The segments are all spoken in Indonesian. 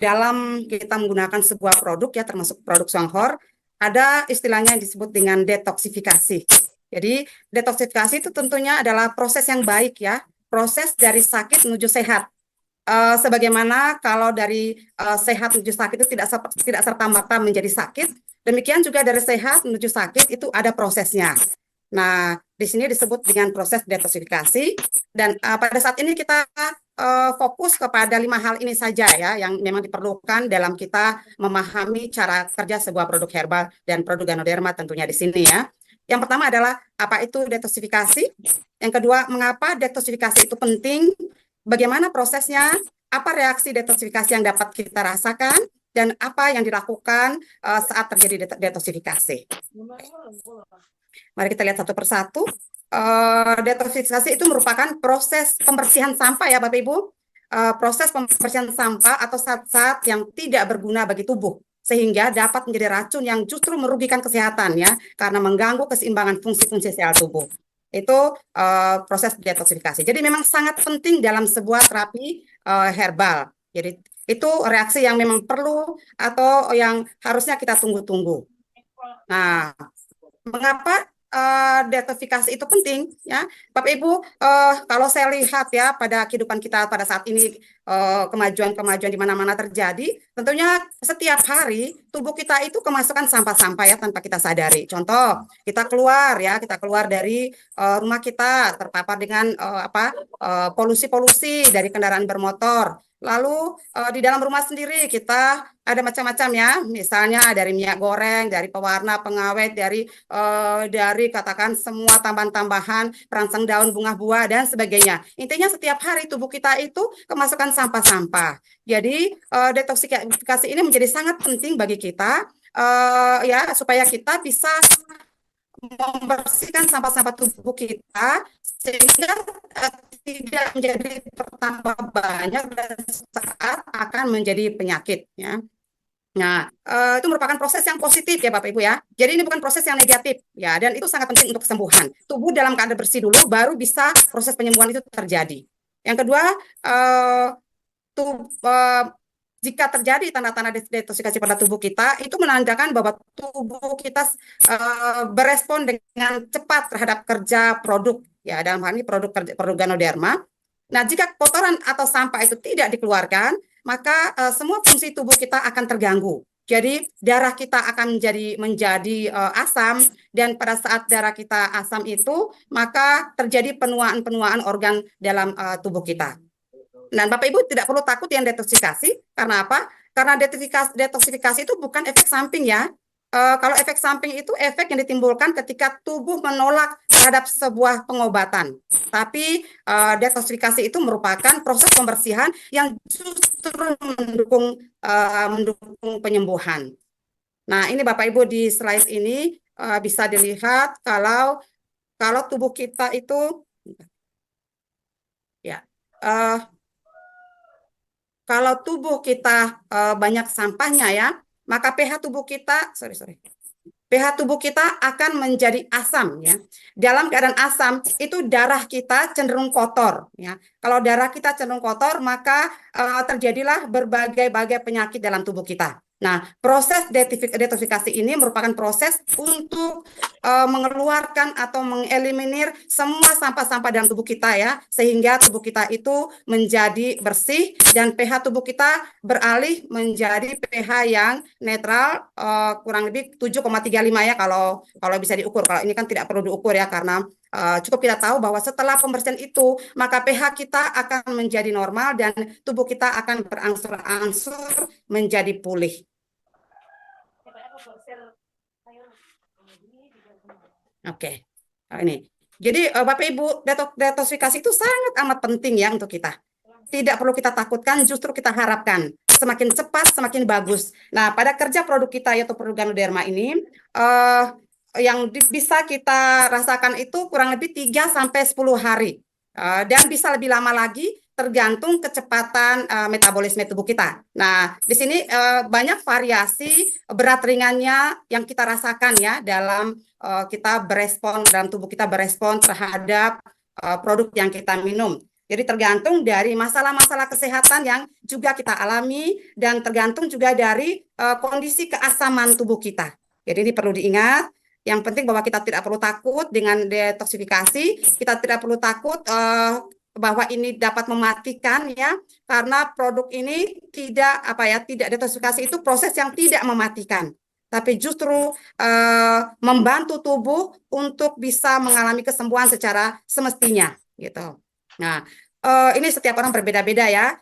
dalam kita menggunakan sebuah produk ya, termasuk produk Songhor, ada istilahnya yang disebut dengan detoksifikasi. Jadi detoksifikasi itu tentunya adalah proses yang baik ya, proses dari sakit menuju sehat. Sebagaimana kalau dari sehat menuju sakit itu tidak serta-merta menjadi sakit, demikian juga dari sehat menuju sakit itu ada prosesnya. Nah, di sini disebut dengan proses detoksifikasi dan pada saat ini kita fokus kepada 5 hal ini saja ya yang memang diperlukan dalam kita memahami cara kerja sebuah produk herbal dan produk Ganoderma tentunya di sini ya. Yang pertama adalah apa itu detoksifikasi? Yang kedua, mengapa detoksifikasi itu penting? Bagaimana prosesnya? Apa reaksi detoksifikasi yang dapat kita rasakan? Dan apa yang dilakukan saat terjadi detoksifikasi? Mari kita lihat satu persatu. Detoksifikasi itu merupakan proses pembersihan sampah ya Bapak Ibu. Proses pembersihan sampah atau zat-zat yang tidak berguna bagi tubuh sehingga dapat menjadi racun yang justru merugikan kesehatan ya karena mengganggu keseimbangan fungsi-fungsi sel tubuh. Itu proses detoksifikasi. Jadi memang sangat penting dalam sebuah terapi herbal. Jadi itu reaksi yang memang perlu atau yang harusnya kita tunggu-tunggu. Nah, mengapa detoksifikasi itu penting ya Bapak Ibu, kalau saya lihat ya pada kehidupan kita pada saat ini kemajuan-kemajuan di mana-mana terjadi, tentunya setiap hari tubuh kita itu kemasukan sampah-sampah ya tanpa kita sadari. Contoh, kita keluar dari rumah kita terpapar dengan polusi-polusi dari kendaraan bermotor. Lalu di dalam rumah sendiri kita ada macam-macam ya, misalnya dari minyak goreng, dari pewarna, pengawet, dari katakan semua tambahan-tambahan, perangsang daun, bunga buah dan sebagainya. Intinya setiap hari tubuh kita itu kemasukan sampah-sampah. Jadi detoksifikasi ini menjadi sangat penting bagi kita ya supaya kita bisa membersihkan sampah-sampah tubuh kita sehingga tidak menjadi bertambah banyak dan saat akan menjadi penyakit ya. Nah, itu merupakan proses yang positif ya Bapak Ibu ya. Jadi ini bukan proses yang negatif ya, dan itu sangat penting untuk kesembuhan. Tubuh dalam keadaan bersih dulu, baru bisa proses penyembuhan itu terjadi. Yang kedua, eh, jika terjadi tanda-tanda detoksifikasi pada tubuh kita, itu menandakan bahwa tubuh kita berespon dengan cepat terhadap kerja produk ya, dalam hal ini produk Ganoderma. Nah, jika kotoran atau sampah itu tidak dikeluarkan, maka semua fungsi tubuh kita akan terganggu. Jadi darah kita akan menjadi asam, dan pada saat darah kita asam itu, maka terjadi penuaan-penuaan organ dalam tubuh kita. Dan Bapak Ibu tidak perlu takut yang detoksifikasi, karena apa? Karena detoksifikasi itu bukan efek samping ya. Kalau efek samping itu efek yang ditimbulkan ketika tubuh menolak terhadap sebuah pengobatan. Tapi detoksifikasi itu merupakan proses pembersihan yang justru mendukung penyembuhan. Nah, ini Bapak Ibu di slide ini bisa dilihat kalau tubuh kita itu ya kalau tubuh kita banyak sampahnya ya, maka pH tubuh kita pH tubuh kita akan menjadi asam ya. Dalam keadaan asam itu darah kita cenderung kotor ya. Kalau darah kita cenderung kotor, maka terjadilah berbagai-bagai penyakit dalam tubuh kita. Nah, proses detoksifikasi ini merupakan proses untuk mengeluarkan atau mengeliminir semua sampah-sampah dalam tubuh kita ya, sehingga tubuh kita itu menjadi bersih dan pH tubuh kita beralih menjadi pH yang netral, kurang lebih 7,35 ya kalau bisa diukur. Kalau ini kan tidak perlu diukur ya, karena cukup kita tahu bahwa setelah pembersihan itu maka pH kita akan menjadi normal dan tubuh kita akan berangsur-angsur menjadi pulih. Oke, ini. Jadi Bapak Ibu, detoksifikasi itu sangat amat penting ya untuk kita. Tidak perlu kita takutkan, justru kita harapkan semakin cepat semakin bagus. Nah, pada kerja produk kita yaitu produk Ganoderma ini yang bisa kita rasakan itu kurang lebih 3 sampai 10 hari. Dan bisa lebih lama lagi tergantung kecepatan metabolisme tubuh kita. Nah, di sini banyak variasi berat ringannya yang kita rasakan ya dalam kita berespon, dalam tubuh kita berespon terhadap produk yang kita minum. Jadi tergantung dari masalah-masalah kesehatan yang juga kita alami dan tergantung juga dari kondisi keasaman tubuh kita. Jadi ini perlu diingat. Yang penting bahwa kita tidak perlu takut dengan detoksifikasi, kita tidak perlu takut bahwa ini dapat mematikan ya, karena produk ini tidak detoksifikasi itu proses yang tidak mematikan, tapi justru membantu tubuh untuk bisa mengalami kesembuhan secara semestinya gitu. Nah, ini setiap orang berbeda-beda ya.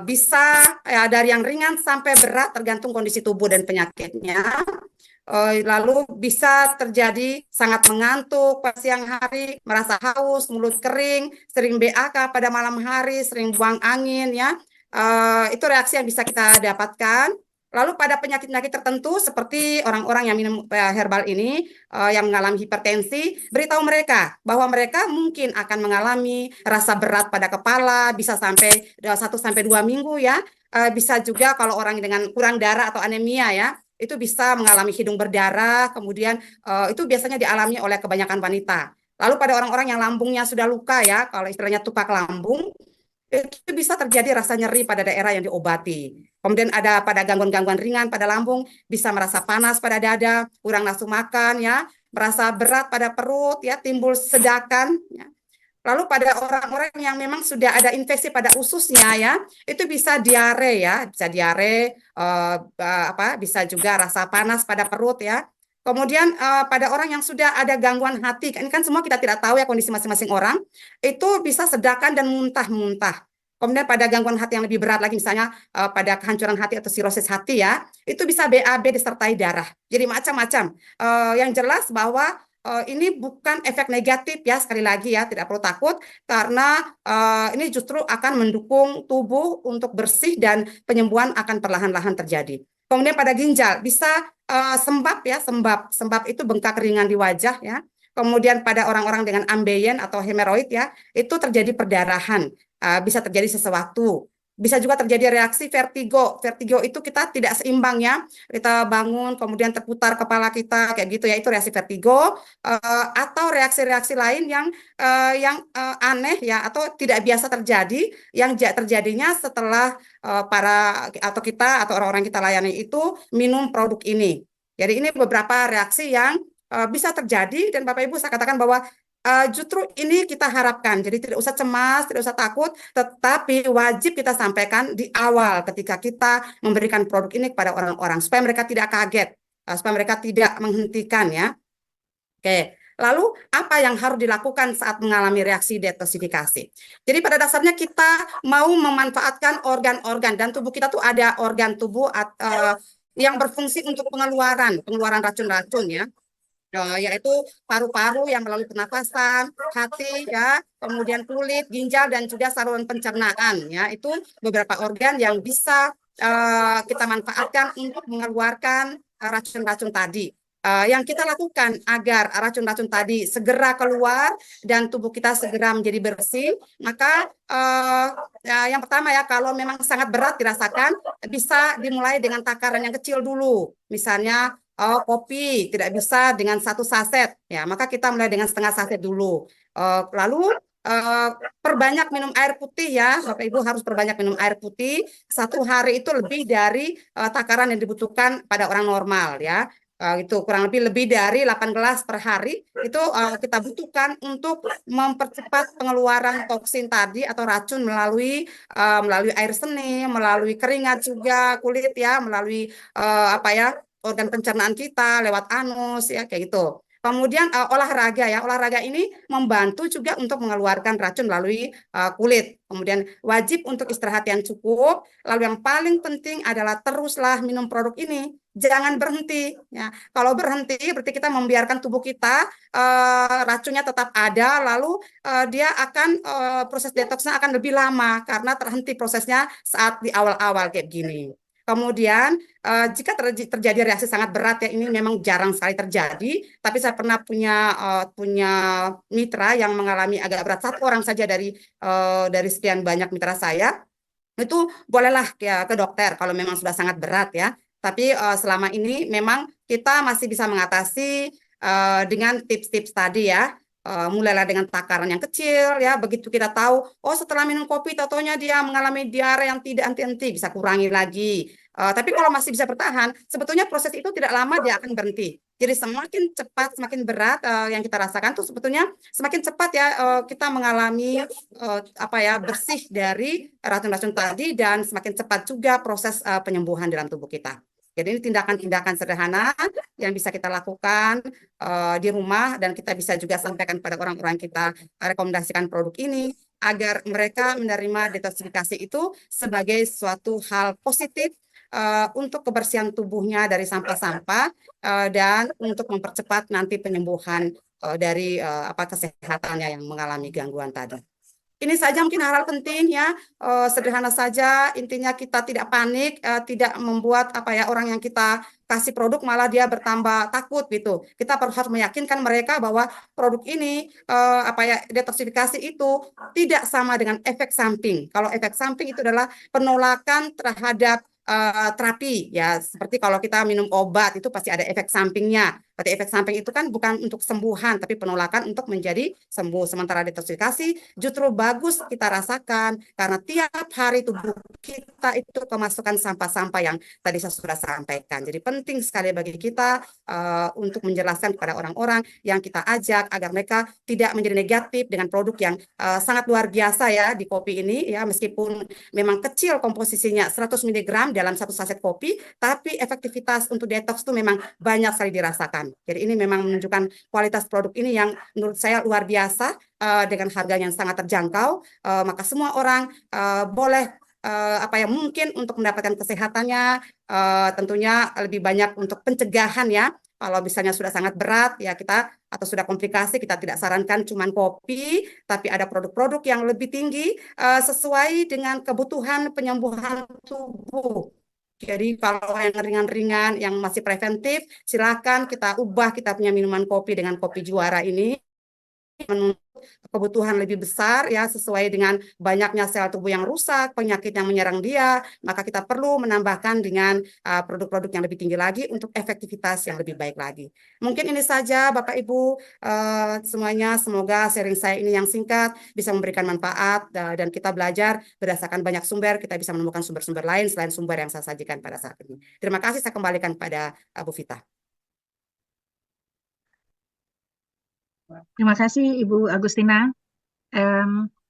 Bisa ya, dari yang ringan sampai berat tergantung kondisi tubuh dan penyakitnya. Lalu bisa terjadi sangat mengantuk pada siang hari, merasa haus, mulut kering, sering BAK pada malam hari, sering buang angin ya. Itu reaksi yang bisa kita dapatkan. Lalu pada penyakit-penyakit tertentu seperti orang-orang yang minum herbal ini yang mengalami hipertensi, beritahu mereka bahwa mereka mungkin akan mengalami rasa berat pada kepala, bisa sampai 1 sampai 2 minggu ya. Bisa juga kalau orang dengan kurang darah atau anemia ya, itu bisa mengalami hidung berdarah, kemudian itu biasanya dialami oleh kebanyakan wanita. Lalu pada orang-orang yang lambungnya sudah luka ya, kalau istilahnya tupak lambung, itu bisa terjadi rasa nyeri pada daerah yang diobati. Kemudian ada pada gangguan-gangguan ringan pada lambung, bisa merasa panas pada dada, kurang nafsu makan ya, merasa berat pada perut ya, timbul sedakan ya. Lalu pada orang-orang yang memang sudah ada infeksi pada ususnya ya, itu bisa diare ya, bisa diare, bisa juga rasa panas pada perut ya. Kemudian pada orang yang sudah ada gangguan hati, ini kan semua kita tidak tahu ya kondisi masing-masing orang, itu bisa sedakan dan muntah-muntah. Kemudian pada gangguan hati yang lebih berat lagi, misalnya pada kehancuran hati atau sirosis hati ya, itu bisa BAB disertai darah. Jadi macam-macam. Yang jelas bahwa ini bukan efek negatif ya, sekali lagi ya, tidak perlu takut karena ini justru akan mendukung tubuh untuk bersih dan penyembuhan akan perlahan-lahan terjadi. Kemudian pada ginjal bisa sembab ya, sembab itu bengkak ringan di wajah ya. Kemudian pada orang-orang dengan ambeien atau hemoroid ya, itu terjadi perdarahan, bisa terjadi sesuatu. Bisa juga terjadi reaksi vertigo. Vertigo itu kita tidak seimbang ya. Kita bangun kemudian terputar kepala kita kayak gitu ya. Itu reaksi vertigo atau reaksi-reaksi lain yang aneh ya atau tidak biasa terjadi yang terjadinya setelah para atau kita atau orang-orang kita layani itu minum produk ini. Jadi ini beberapa reaksi yang bisa terjadi dan Bapak Ibu saya katakan bahwa justru ini kita harapkan. Jadi tidak usah cemas, tidak usah takut, tetapi wajib kita sampaikan di awal ketika kita memberikan produk ini kepada orang-orang supaya mereka tidak kaget, supaya mereka tidak menghentikan ya. Oke. Lalu apa yang harus dilakukan saat mengalami reaksi detoksifikasi? Jadi pada dasarnya kita mau memanfaatkan organ-organ dan tubuh kita tuh ada organ tubuh yang berfungsi untuk pengeluaran racun-racun ya. Yaitu paru-paru yang melalui pernafasan, hati ya, kemudian kulit, ginjal dan juga saluran pencernaan ya. Itu beberapa organ yang bisa kita manfaatkan untuk mengeluarkan racun-racun tadi. Yang kita lakukan agar racun-racun tadi segera keluar dan tubuh kita segera menjadi bersih, maka yang pertama ya kalau memang sangat berat dirasakan bisa dimulai dengan takaran yang kecil dulu, misalnya kopi tidak bisa dengan 1 saset, ya maka kita mulai dengan setengah saset dulu. Lalu perbanyak minum air putih ya, Bapak Ibu harus perbanyak minum air putih. 1 hari itu lebih dari takaran yang dibutuhkan pada orang normal ya. Itu kurang lebih dari 8 gelas per hari itu kita butuhkan untuk mempercepat pengeluaran toksin tadi atau racun melalui air seni, melalui keringat juga kulit ya, melalui organ pencernaan kita lewat anus ya kayak gitu. Kemudian olahraga ini membantu juga untuk mengeluarkan racun melalui kulit. Kemudian wajib untuk istirahat yang cukup. Lalu yang paling penting adalah teruslah minum produk ini. Jangan berhenti. Ya. Kalau berhenti berarti kita membiarkan tubuh kita racunnya tetap ada. Lalu dia akan proses detoksnya akan lebih lama karena terhenti prosesnya saat di awal-awal kayak gini. Kemudian jika terjadi reaksi sangat berat ya ini memang jarang sekali terjadi, tapi saya pernah punya mitra yang mengalami agak berat, 1 orang saja dari sekian banyak mitra saya, itu bolehlah ya ke dokter kalau memang sudah sangat berat ya. Tapi selama ini memang kita masih bisa mengatasi dengan tips-tips tadi ya. mulailah dengan takaran yang kecil ya. Begitu kita tahu, oh setelah minum kopi, taunya dia mengalami diare yang tidak henti-henti, bisa kurangi lagi. Tapi kalau masih bisa bertahan, sebetulnya proses itu tidak lama dia akan berhenti. Jadi semakin cepat, semakin berat yang kita rasakan tuh sebetulnya semakin cepat ya kita mengalami apa ya bersih dari racun-racun tadi dan semakin cepat juga proses penyembuhan dalam tubuh kita. Jadi ini tindakan-tindakan sederhana yang bisa kita lakukan di rumah dan kita bisa juga sampaikan pada orang-orang kita rekomendasikan produk ini agar mereka menerima detoksifikasi itu sebagai suatu hal positif untuk kebersihan tubuhnya dari sampah-sampah dan untuk mempercepat nanti penyembuhan dari apa kesehatannya yang mengalami gangguan tadi. Ini saja mungkin hal-hal penting ya, sederhana saja. Intinya kita tidak panik, tidak membuat apa ya orang yang kita kasih produk malah dia bertambah takut gitu. Kita harus meyakinkan mereka bahwa produk ini apa ya detoksifikasi itu tidak sama dengan efek samping. Kalau efek samping itu adalah penolakan terhadap terapi ya, seperti kalau kita minum obat itu pasti ada efek sampingnya. Berarti efek samping itu kan bukan untuk kesembuhan, tapi penolakan untuk menjadi sembuh. Sementara detoksifikasi justru bagus kita rasakan karena tiap hari tubuh kita itu kemasukan sampah-sampah yang tadi saya sudah sampaikan. Jadi penting sekali bagi kita untuk menjelaskan kepada orang-orang yang kita ajak agar mereka tidak menjadi negatif dengan produk yang sangat luar biasa ya di kopi ini ya, meskipun memang kecil komposisinya 100 mg dalam satu saset kopi, tapi efektivitas untuk detox itu memang banyak sekali dirasakan. Jadi ini memang menunjukkan kualitas produk ini yang menurut saya luar biasa dengan harga yang sangat terjangkau. Maka semua orang boleh apa yang mungkin untuk mendapatkan kesehatannya, tentunya lebih banyak untuk pencegahan ya. Kalau misalnya sudah sangat berat ya kita atau sudah komplikasi kita tidak sarankan cuman kopi, tapi ada produk-produk yang lebih tinggi sesuai dengan kebutuhan penyembuhan tubuh. Jadi kalau yang ringan-ringan, yang masih preventif, silakan kita ubah kita punya minuman kopi dengan kopi juara ini menuntut kebutuhan lebih besar ya sesuai dengan banyaknya sel tubuh yang rusak, penyakit yang menyerang dia, maka kita perlu menambahkan dengan produk-produk yang lebih tinggi lagi untuk efektivitas yang lebih baik lagi. Mungkin ini saja Bapak Ibu semuanya, semoga sharing saya ini yang singkat bisa memberikan manfaat dan kita belajar berdasarkan banyak sumber, kita bisa menemukan sumber-sumber lain selain sumber yang saya sajikan pada saat ini. Terima kasih, saya kembalikan pada Bu Vita. Terima kasih Ibu Agustina.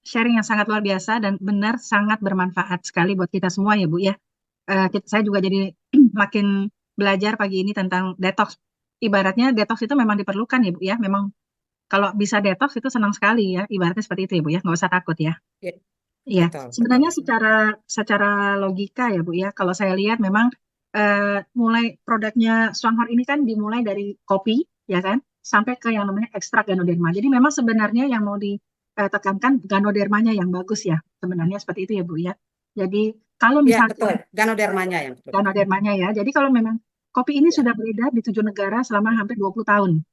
Sharing yang sangat luar biasa dan benar sangat bermanfaat sekali buat kita semua ya Bu ya. Saya juga jadi makin belajar pagi ini tentang detox. Ibaratnya detox itu memang diperlukan ya Bu ya. Memang kalau bisa detox itu senang sekali ya. Ibaratnya seperti itu ya Bu ya. Nggak usah takut ya. Ya, Iya, betul, sebenarnya betul. secara logika ya Bu ya. Kalau saya lihat memang mulai produknya Swanghor ini kan dimulai dari kopi ya kan, sampai ke yang namanya ekstrak Ganoderma. Jadi memang sebenarnya yang mau ditekankan Ganodermanya yang bagus ya. Sebenarnya seperti itu ya Bu ya. Jadi kalau Ya, misalnya betul. Ganodermanya yang betul. Ganodermanya ya. Jadi kalau memang kopi ini Ya. sudah beredar di 7 negara selama hampir 20 tahun.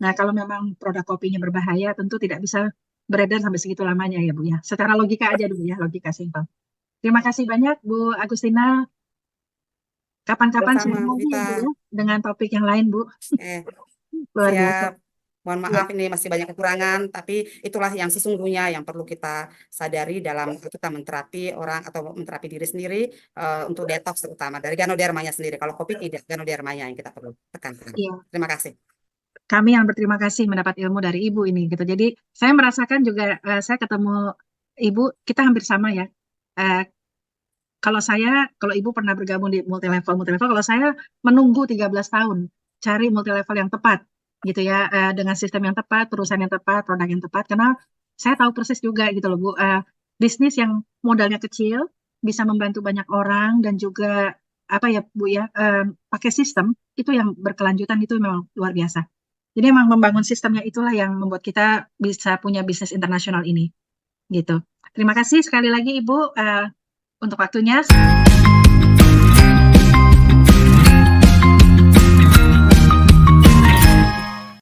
Nah, kalau memang produk kopinya berbahaya, tentu tidak bisa beredar sampai segitu lamanya ya Bu ya. Secara logika aja dulu ya, logika simpel. Terima kasih banyak Bu Agustina. Kapan-kapan Sama-sama, sharing Bu lagi ya Vita. Bu ya, dengan topik yang lain Bu. Eh, Luar biasa. siap. Mohon Ya, maaf ini masih banyak kekurangan, tapi itulah yang sesungguhnya yang perlu kita sadari dalam kita menterapi orang atau menterapi diri sendiri untuk detox terutama dari ganodermanya sendiri. Kalau kopi tidak, ganodermanya yang kita perlu tekankan. iya. Terima kasih. Kami yang berterima kasih mendapat ilmu dari Ibu ini gitu. Jadi saya merasakan juga saya ketemu Ibu, kita hampir sama ya. Eh, kalau Ibu pernah bergabung di multilevel, kalau saya menunggu 13 tahun cari multilevel yang tepat gitu ya, dengan sistem yang tepat, perusahaan yang tepat, produk yang tepat, karena saya tahu persis juga gitu loh Bu, bisnis yang modalnya kecil bisa membantu banyak orang dan juga apa ya Bu ya, pakai sistem itu yang berkelanjutan itu memang luar biasa. Jadi memang membangun sistemnya itulah yang membuat kita bisa punya bisnis internasional ini gitu. Terima kasih sekali lagi Ibu untuk waktunya.